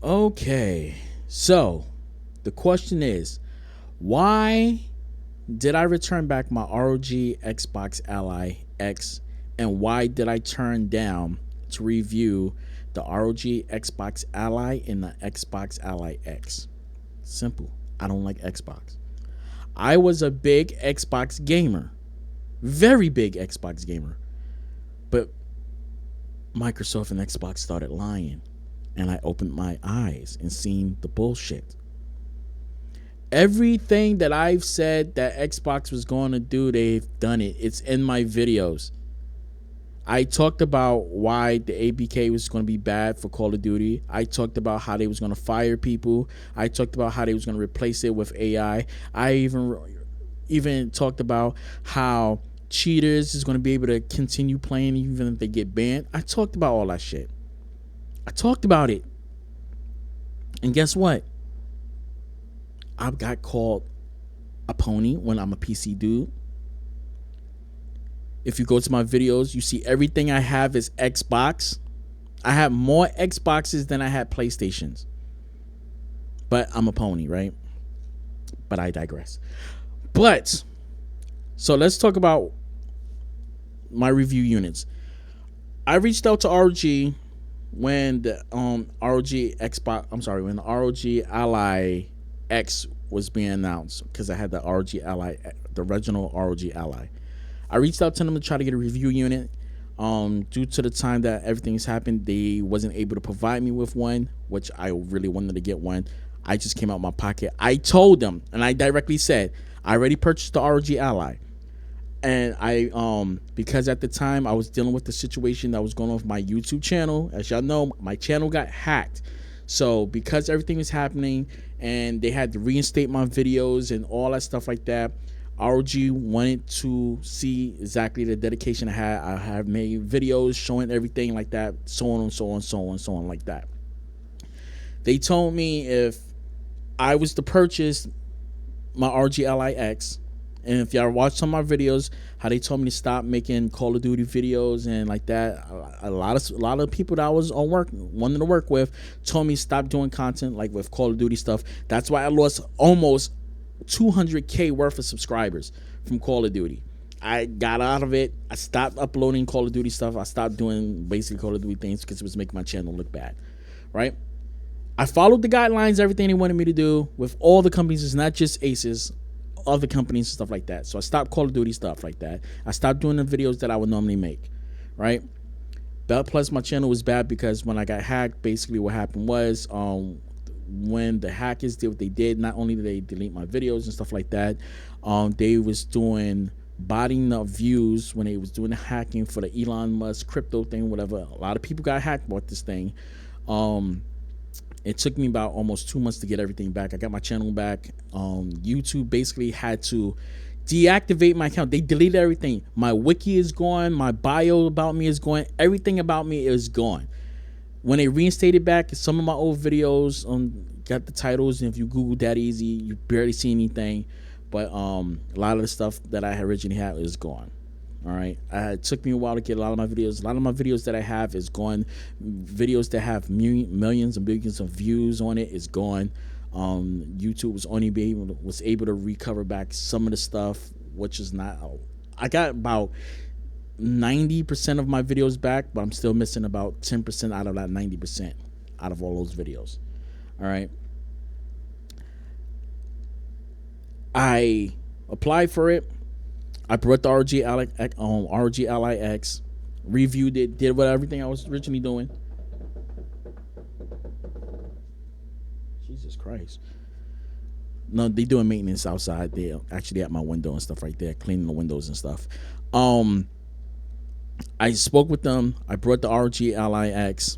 Okay, so the question is, why did I return back my ROG Xbox Ally X, and why did I turn down to review the ROG Xbox Ally and the Xbox Ally X? Simple. I don't like Xbox. I was a big Xbox gamer, very big Xbox gamer, but Microsoft and Xbox started lying, and I opened my eyes and seen the bullshit. Everything that I've said that Xbox was going to do, they've done it. It's in my videos. I talked about why the ABK was going to be bad for Call of Duty. I talked about how they was going to fire people. I talked about how they was going to replace it with AI. I even talked about how cheaters is going to be able to continue playing even if they get banned. I talked about all that shit. I talked about it. And guess what? I got called a pony when I'm a PC dude. If you go to my videos, you see everything I have is Xbox. I have more Xboxes than I had PlayStations. But I'm a pony, right? But I digress. But, so let's talk about my review units. I reached out to ROG when the when the ROG Ally X was being announced, because I had the ROG Ally, the original ROG Ally. I reached out to them to try to get a review unit. Due to the time that everything's happened, they wasn't able to provide me with one, which I really wanted to get one. I just came out of my pocket. I told them, and I directly said, I already purchased the ROG Ally. And I, because at the time I was dealing with the situation that was going on with my YouTube channel. As y'all know, my channel got hacked. So because everything was happening and they had to reinstate my videos and all that stuff like that, ROG wanted to see exactly the dedication I had. I have made videos showing everything like that, so on and so on, so on, so on like that. They told me if I was to purchase my ROG Ally X, and if y'all watched some of my videos, how they told me to stop making Call of Duty videos and like that, a lot of people that I was wanting to work with told me stop doing content like with Call of Duty stuff. That's why I lost almost 200K worth of subscribers from Call of Duty. I got out of it. I stopped uploading Call of Duty stuff. I stopped doing basic Call of Duty things because it was making my channel look bad, right? I followed the guidelines, everything they wanted me to do with all the companies. It's not just Aces, other companies and stuff like that. So I stopped Call of Duty stuff like that. I stopped doing the videos that I would normally make, right? But plus my channel was bad because when I got hacked, basically what happened was when the hackers did what they did, not only did they delete my videos and stuff like that, they was doing botting up views when they was doing the hacking for the Elon Musk crypto thing, whatever. A lot of people got hacked about this thing. It took me about almost 2 months to get everything back. I got my channel back. YouTube basically had to deactivate my account. They deleted everything. My wiki is gone. My bio about me is gone. Everything about me is gone. When they reinstated back, some of my old videos got the titles, and if you Google that easy, you barely see anything. But a lot of the stuff that I originally had is gone. All right, it took me a while to get a lot of my videos. A lot of my videos that I have is gone. Videos that have millions and billions of views on it is gone. YouTube was able to recover back some of the stuff, which is not. I got about 90% of my videos back, but I'm still missing about 10% out of that 90% out of all those videos. All right. I applied for it. I brought the ROG Ally X, reviewed it, did everything I was originally doing. Jesus Christ. No, they doing maintenance outside. They're actually at my window and stuff right there, cleaning the windows and stuff. I spoke with them. I brought the ROG Ally X,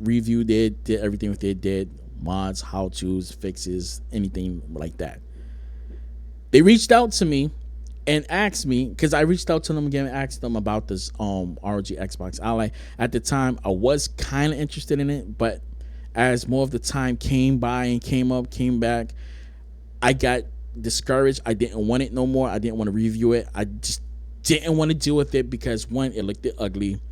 reviewed it, did everything with it, did mods, how-tos, fixes, anything like that. They reached out to me and asked me, because I reached out to them again and asked them about this ROG Xbox Ally. At the time, I was kind of interested in it, but as more of the time came by and came back, I got discouraged. I didn't want it no more. I didn't want to review it. I just didn't want to deal with it because, one, it looked ugly.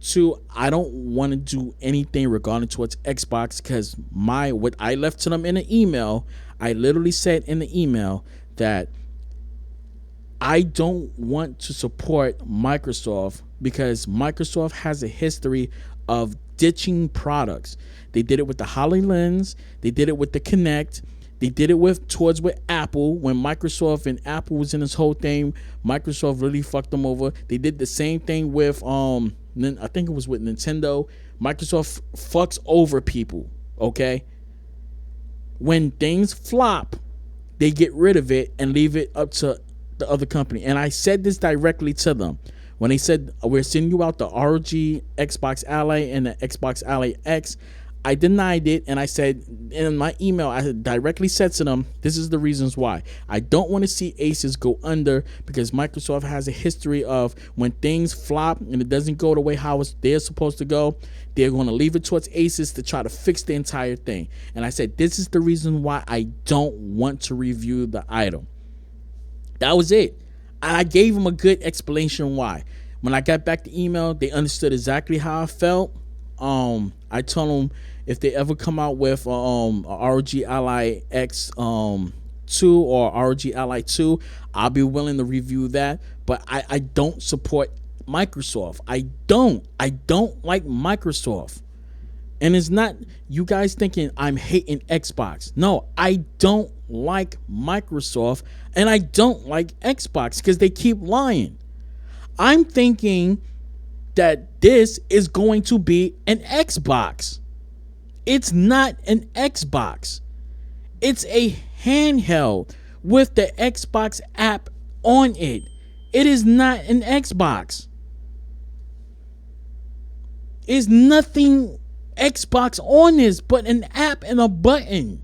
Two, I don't want to do anything regarding towards Xbox because what I left to them in an email, I literally said in the email that I don't want to support Microsoft because Microsoft has a history of ditching products. They did it with the HoloLens. They did it with the Kinect. They did it with Apple. When Microsoft and Apple was in this whole thing, Microsoft really fucked them over. They did the same thing with I think it was with Nintendo. Microsoft fucks over people, okay? When things flop, they get rid of it and leave it up to the other company. And I said this directly to them. When they said, we're sending you out the ROG Xbox Ally and the Xbox Ally X, I denied it, and I said in my email, I directly said to them, this is the reasons why. I don't want to see Asus go under because Microsoft has a history of when things flop and it doesn't go the way how they're supposed to go, they're going to leave it towards Asus to try to fix the entire thing. And I said, this is the reason why I don't want to review the item. That was it. I gave them a good explanation why. When I got back the email, they understood exactly how I felt. I told them if they ever come out with a ROG Ally X 2 or ROG Ally 2, I'll be willing to review that. But I don't support Microsoft. I don't like Microsoft. And it's not you guys thinking I'm hating Xbox. No, I don't like Microsoft and I don't like Xbox because they keep lying. I'm thinking that this is going to be an Xbox. It's not an Xbox. It's a handheld with the Xbox app on it. It is not an Xbox. There's nothing Xbox on this but an app and a button.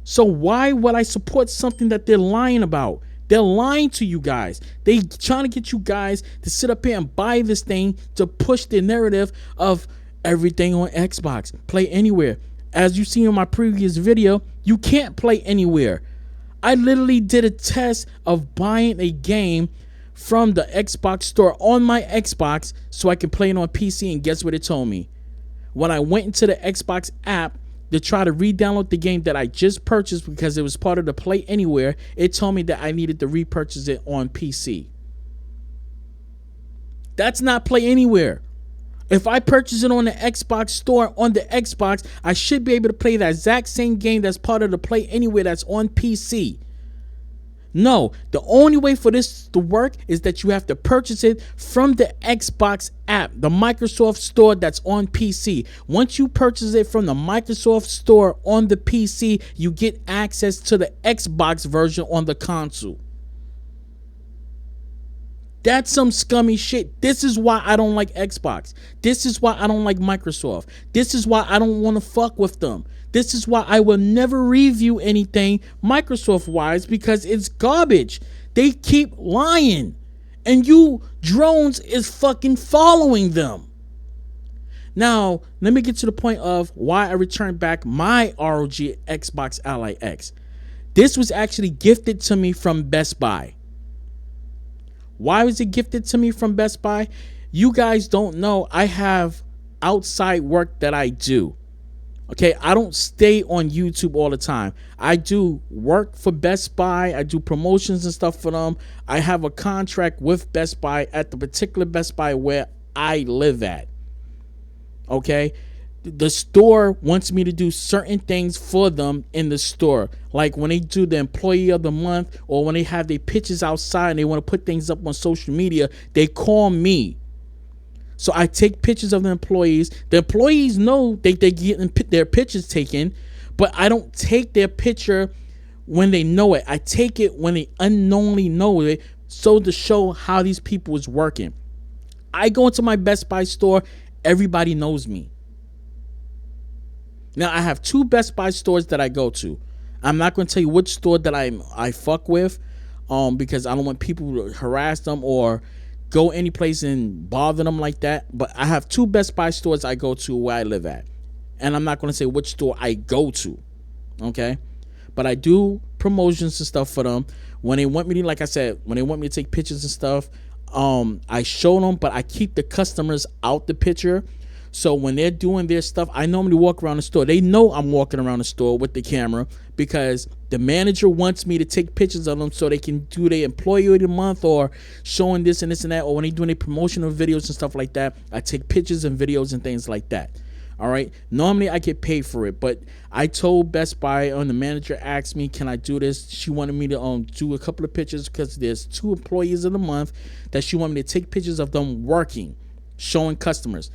So why would I support something that they're lying about? They're lying to you guys. They trying to get you guys to sit up here and buy this thing to push the narrative of everything on Xbox. Play anywhere. As you see in my previous video, you can't play anywhere. I literally did a test of buying a game from the Xbox store on my Xbox so I can play it on PC, and guess what it told me? When I went into the Xbox app to try to re-download the game that I just purchased because it was part of the Play Anywhere, it told me that I needed to repurchase it on PC. That's not Play Anywhere. If I purchase it on the Xbox store on the Xbox, I should be able to play that exact same game that's part of the Play Anywhere that's on PC. No, the only way for this to work is that you have to purchase it from the Xbox app, the Microsoft store that's on PC. Once you purchase it from the Microsoft store on the PC, you get access to the Xbox version on the console. That's some scummy shit. This is why I don't like Xbox. This is why I don't like Microsoft. This is why I don't want to fuck with them. This is why I will never review anything Microsoft-wise because it's garbage. They keep lying. And you drones is fucking following them. Now, let me get to the point of why I returned back my ROG Xbox Ally X. This was actually gifted to me from Best Buy. Why was it gifted to me from Best Buy? You guys don't know I have outside work that I do. Okay, I don't stay on YouTube all the time. I do work for Best Buy. I do promotions and stuff for them. I have a contract with Best Buy at the particular Best Buy where I live at. Okay, the store wants me to do certain things for them in the store. Like when they do the employee of the month or when they have their pictures outside and they want to put things up on social media, they call me. So I take pictures of the employees. The employees know they're getting their pictures taken, but I don't take their picture when they know it. I take it when they unknowingly know it, so to show how these people is working. I go into my Best Buy store, everybody knows me. Now I have two Best Buy stores that I go to. I'm not going to tell you which store that I fuck with, because I don't want people to harass them or go any place and bother them like that. But I have two Best Buy stores I go to where I live at, and I'm not going to say which store I go to, okay? But I do promotions and stuff for them when they want me to, like I said, when they want me to take pictures and stuff. I show them, but I keep the customers out the picture. So when they're doing their stuff, I normally walk around the store. They know I'm walking around the store with the camera because the manager wants me to take pictures of them so they can do their employee of the month or showing this and this and that. Or when they're doing their promotional videos and stuff like that, I take pictures and videos and things like that. All right. Normally I get paid for it, but I told Best Buy, the manager asked me, can I do this? She wanted me to do a couple of pictures because there's 2 employees of the month that she wanted me to take pictures of them working, showing customers.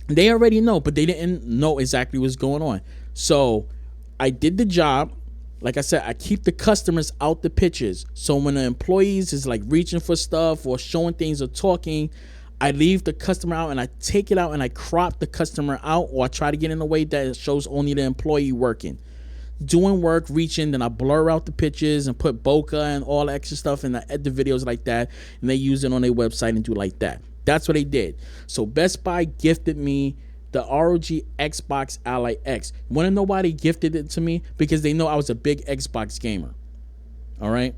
They already know, but they didn't know exactly what's going on. So I did the job. Like I said, I keep the customers out the pictures. So when the employees is like reaching for stuff or showing things or talking, I leave the customer out and I take it out and I crop the customer out, or I try to get in a way that it shows only the employee working, doing work, reaching. Then I blur out the pictures and put bokeh and all the extra stuff, and I edit the videos like that, and they use it on their website and do like that. That's what they did. So Best Buy gifted me the ROG Xbox Ally X. Want to know why they gifted it to me? Because they know I was a big Xbox gamer. All right.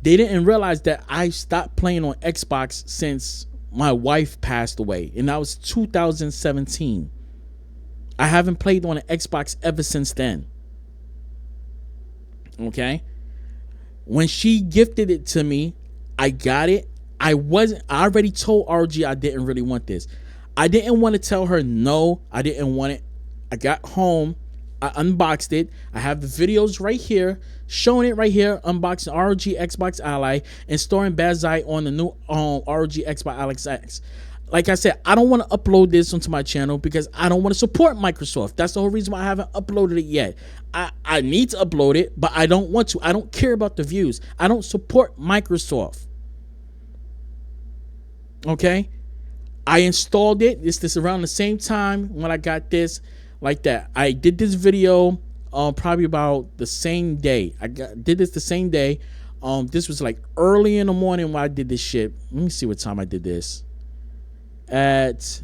They didn't realize that I stopped playing on Xbox since my wife passed away, and that was 2017. I haven't played on an Xbox ever since then. Okay. When she gifted it to me, I got it. I already told RG I didn't really want this. I didn't want to tell her no, I didn't want it. I got home, I unboxed it. I have the videos right here, showing it right here, unboxing ROG Xbox Ally, and storing Bazai on the new ROG Xbox Ally X. Like I said, I don't want to upload this onto my channel because I don't want to support Microsoft. That's the whole reason why I haven't uploaded it yet. I need to upload it, but I don't want to. I don't care about the views. I don't support Microsoft. Okay, I installed it. This around the same time when I got this, like that. I did this video probably about the same day. Did this the same day. This was like early in the morning when I did this shit. Let me see what time I did this. At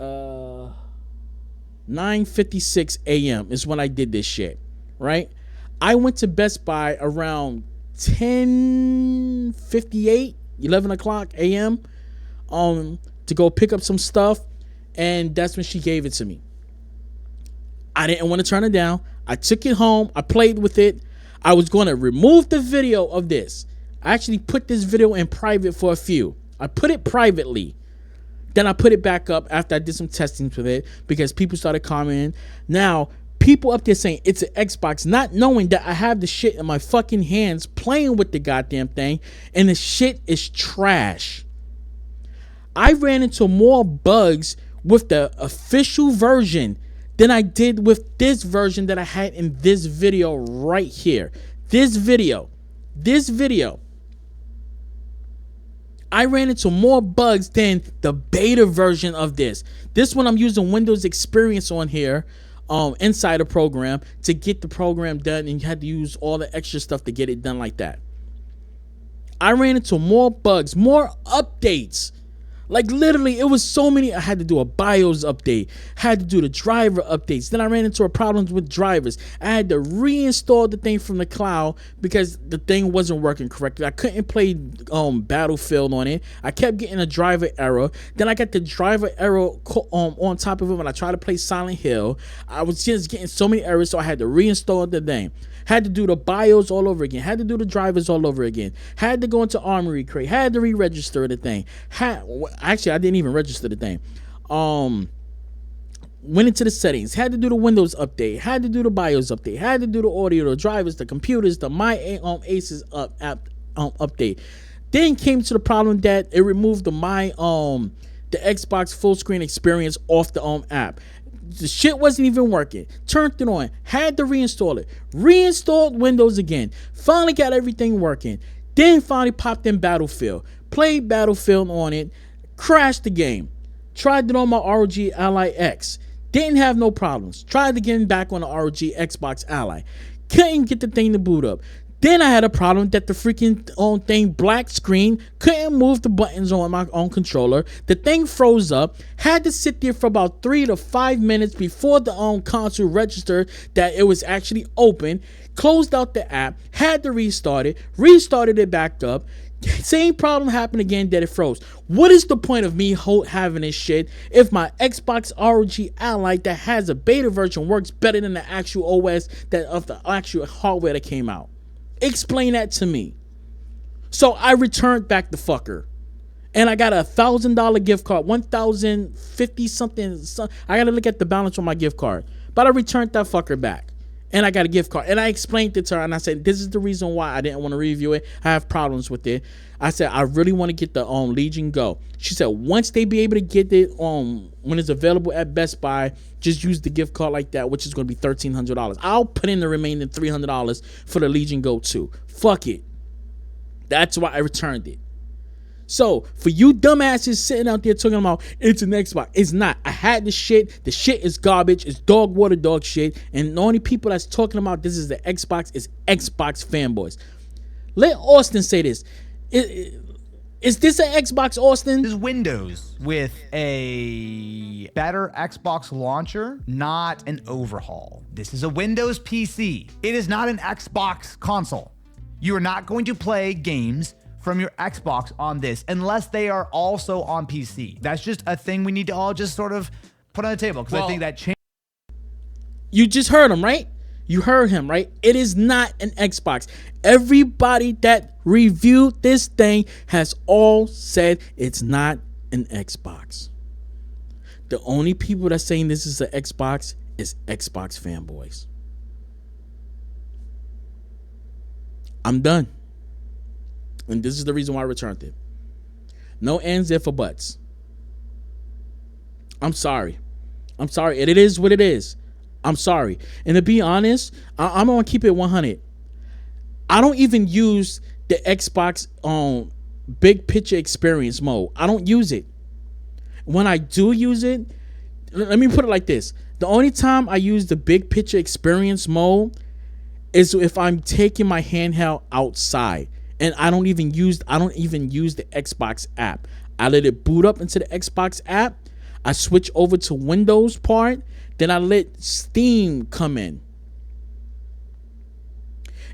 9:56 a.m. is when I did this shit. Right. I went to Best Buy around 10:58, 11 o'clock a.m. To go pick up some stuff, and that's when she gave it to me. I didn't want to turn it down. I took it home. I played with it. I was going to remove the video of this. I actually put this video in private for a few. I put it privately. Then I put it back up after I did some testing with it because people started commenting. Now, people up there saying it's an Xbox, not knowing that I have the shit in my fucking hands playing with the goddamn thing, and the shit is trash. I ran into more bugs with the official version than I did with this version that I had in this video right here. This video. I ran into more bugs than the beta version of this. This one I'm using Windows Experience on here, inside the program to get the program done, and you had to use all the extra stuff to get it done like that. I ran into more bugs, more updates. Like literally, it was so many. I had to do a BIOS update, had to do the driver updates. Then I ran into a problems with drivers. I had to reinstall the thing from the cloud because the thing wasn't working correctly. I couldn't play Battlefield on it. I kept getting a driver error. Then I got the driver error on top of it when I tried to play Silent Hill. I was just getting so many errors, so I had to reinstall the thing. Had to do the BIOS all over again. Had to do the drivers all over again. Had to go into Armory Crate. Had to re-register the thing. Actually, I didn't even register the thing. Went into the settings. Had to do the Windows update. Had to do the BIOS update. Had to do the audio, the drivers, the computers, the My Aces app update. Then came to the problem that it removed the Xbox full screen experience off the app. The shit wasn't even working. Turned it on. Had to reinstall it. Reinstalled Windows again. Finally got everything working. Then finally popped in Battlefield. Played Battlefield on it. Crashed the game. Tried it on my ROG Ally X. Didn't have no problems. Tried to get back on the ROG Xbox Ally. Couldn't get the thing to boot up. Then I had a problem that the freaking thing black screen, couldn't move the buttons on my own controller. The thing froze up. Had to sit there for about 3 to 5 minutes before the console registered that it was actually open. Closed out the app. Had to restart it. Restarted it back up. Same problem happened again that it froze. What is the point of me having this shit if my Xbox ROG Ally that has a beta version works better than the actual OS that of the actual hardware that came out? Explain that to me. So I returned back the fucker. And I got $1,000 gift card, 1,050 something. I gotta look at the balance on my gift card. But I returned that fucker back. And I got a gift card. And I explained it to her and I said, this is the reason why I didn't want to review it. I have problems with it. I said, I really want to get the Legion Go. She said, once they be able to get it when it's available at Best Buy, just use the gift card like that, which is going to be $1,300. I'll put in the remaining $300 for the Legion Go 2. Fuck it. That's why I returned it. So, for you dumbasses sitting out there talking about it's an Xbox, it's not. I had the shit. The shit is garbage. It's dog water dog shit. And the only people that's talking about this is the Xbox is Xbox fanboys. Let Austin say this. Is this an Xbox, Austin? This is Windows with a better Xbox launcher, not an overhaul. This is a Windows PC. It is not an Xbox console. You are not going to play games from your Xbox on this unless they are also on PC. That's just a thing we need to all just sort of put on the table because I think that change. You just heard him, right? You heard him, right? It is not an Xbox. Everybody that reviewed this thing has all said it's not an Xbox. The only people that's saying this is an Xbox is Xbox fanboys. I'm done. And this is the reason why I returned it. No ands, if, or buts. I'm sorry. I'm sorry. And it is what it is. I'm sorry. And to be honest, I'm going to keep it 100. I don't even use the Xbox big picture experience mode. I don't use it. When I do use it, let me put it like this. The only time I use the big picture experience mode is if I'm taking my handheld outside. And I don't even use the Xbox app. I let it boot up into the Xbox app. I switch over to Windows part. Then I let Steam come in.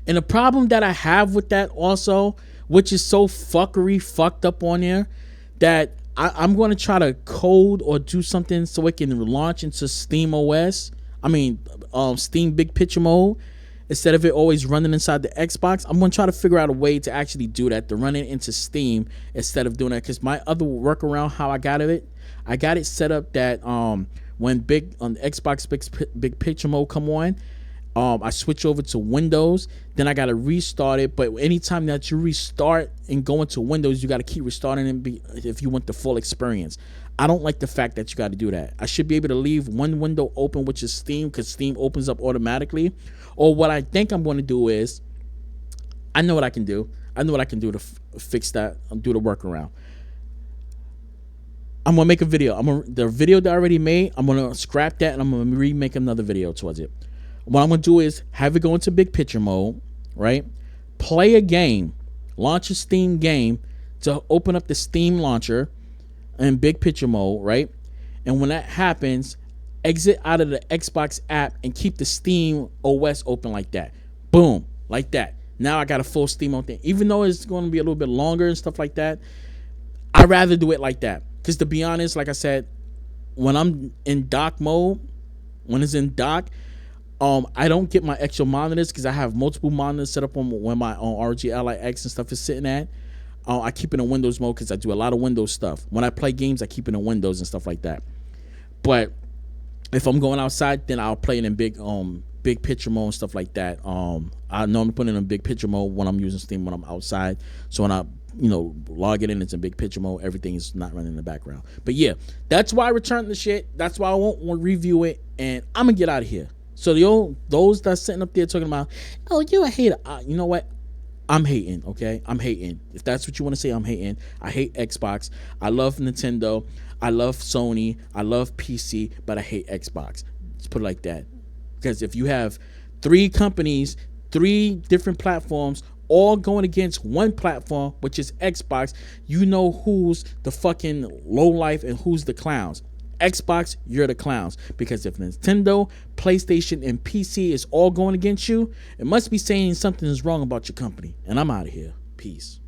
And the problem that I have with that also, which is so fucked up on there, that I'm going to try to code or do something so it can launch into Steam OS. Steam big picture mode. Instead of it always running inside the Xbox, I'm going to try to figure out a way to actually do that, to run it into Steam instead of doing that. Because my other workaround, how I got it set up that when the Xbox big picture mode come on, I switch over to Windows, then I got to restart it. But anytime that you restart and go into Windows, you got to keep restarting it if you want the full experience. I don't like the fact that you got to do that. I should be able to leave one window open, which is Steam, because Steam opens up automatically. Or what I think I'm going to do is, I know what I can do. I know what I can do to fix that, do the workaround. I'm going to make a video. The video that I already made, I'm going to scrap that and I'm going to remake another video towards it. What I'm going to do is have it go into big picture mode, right? Play a game, launch a Steam game to open up the Steam launcher in big picture mode, right? And when that happens, exit out of the Xbox app and keep the Steam OS open like that. Boom, like that. Now I got a full Steam on thing. Even though it's going to be a little bit longer and stuff like that, I'd rather do it like that. Because to be honest, like I said, when I'm in dock mode, when it's in dock, I don't get my extra monitors because I have multiple monitors set up on where my ROG Ally X and stuff is sitting at. I keep it in Windows mode because I do a lot of Windows stuff. When I play games, I keep it in Windows and stuff like that. But if I'm going outside, then I'll play it in big picture mode and stuff like that. I normally put it in big picture mode when I'm using Steam when I'm outside. So when I log it in, it's in big picture mode. Everything is not running in the background. But yeah, that's why I returned the shit. That's why I won't review it, and I'm gonna get out of here. So those that's sitting up there talking about, oh, you a hater. You know what? I'm hating, okay? I'm hating. If that's what you want to say, I'm hating. I hate Xbox. I love Nintendo. I love Sony. I love PC, but I hate Xbox. Let's put it like that. Because if you have 3 companies, 3 different platforms, all going against one platform, which is Xbox, you know who's the fucking lowlife and who's the clowns. Xbox, you're the clowns. Because if Nintendo, PlayStation, and PC is all going against you, it must be saying something is wrong about your company. And I'm out of here. Peace.